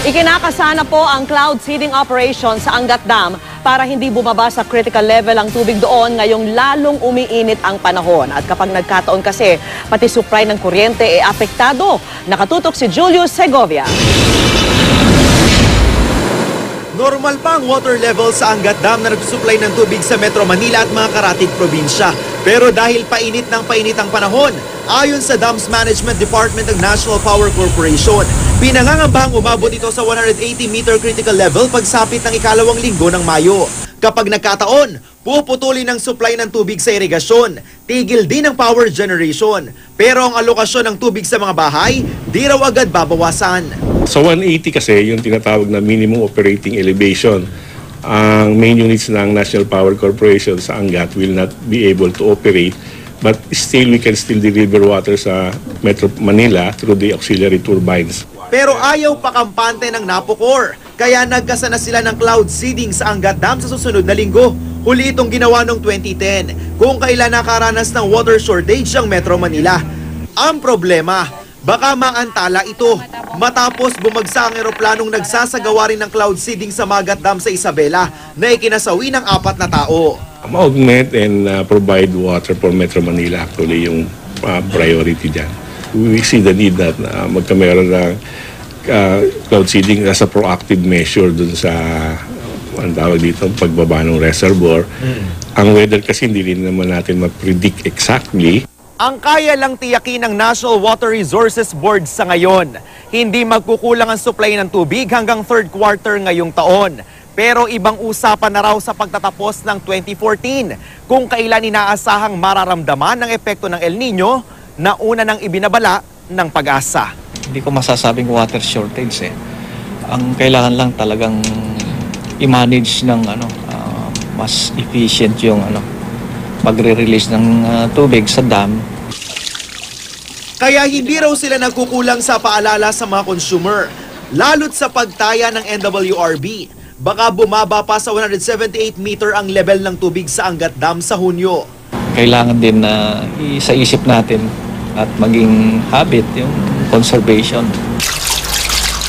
Ikinakasana po ang cloud seeding operation sa Angat Dam para hindi bumaba sa critical level ang tubig doon ngayong lalong umiinit ang panahon. At kapag nagkataon kasi, pati supply ng kuryente apektado. Nakatutok si Julius Segovia. Normal pa ang water level sa Angat Dam na nagsusupply ng tubig sa Metro Manila at mga karatig probinsya. Pero dahil painit ng painit ang panahon, ayon sa Dams Management Department ng National Power Corporation, pinangangambahang umabot ito sa 180-meter critical level pagsapit ng ikalawang linggo ng Mayo. Kapag nagkataon, puputulin ang supply ng tubig sa irigasyon, tigil din ang power generation. Pero ang alokasyon ng tubig sa mga bahay, di raw agad babawasan. Sa 180 kasi, yung tinatawag na minimum operating elevation, ang main units ng National Power Corporation sa Angat will not be able to operate, but still we can still deliver water sa Metro Manila through the auxiliary turbines. Pero ayaw pa kampante ng Napocor, kaya nagkasana sila ng cloud seeding sa Angat Dam sa susunod na linggo. Huli itong ginawa noong 2010, kung kailan nakaranas ng water shortage ang Metro Manila. Ang problema, baka maantala ito matapos bumagsak ang eroplanong nagsasagawa rin ng cloud seeding sa Magat Dam sa Isabela na ikinasawi ng 4 na tao. Augment and provide water for Metro Manila actually yung priority dyan. We see the need that magkameron ng cloud seeding as a proactive measure dun sa ang tawag dito, pagbaba ng reservoir. Ang weather kasi hindi rin naman natin ma-predict exactly. Ang kaya lang tiyakin ng National Water Resources Board sa ngayon, hindi magkukulang ang supply ng tubig hanggang 3rd quarter ngayong taon. Pero ibang usapan na raw sa pagtatapos ng 2014 kung kailan inaasahang mararamdaman ang epekto ng El Nino na una nang ibinabala ng Pag-asa. Hindi ko masasabing water shortage eh. Ang kailangan lang talagang i-manage ng mas efficient yung pagre-release ng tubig sa dam. Kaya hindi raw sila nagkukulang sa paalala sa mga consumer, lalo't sa pagtaya ng NWRB. Baka bumaba pa sa 178 meter ang level ng tubig sa Angat Dam sa Hunyo. Kailangan din na sa isip natin at maging habit yung conservation.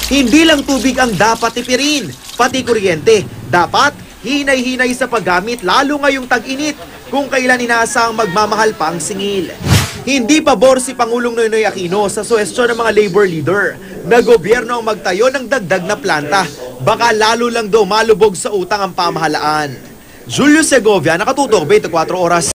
Hindi lang tubig ang dapat tipirin, pati kuryente. Dapat hinay-hinay sa paggamit lalo ngayong tag-init kung kailan inaasahang magmamahal pa ang singil. Hindi pabor si Pangulong Noynoy Aquino sa suhestyon ng mga labor leader na gobyerno ang magtayo ng dagdag na planta. Baka lalo lang daw malubog sa utang ang pamahalaan. Julius Segovia, nakatutok 24 oras.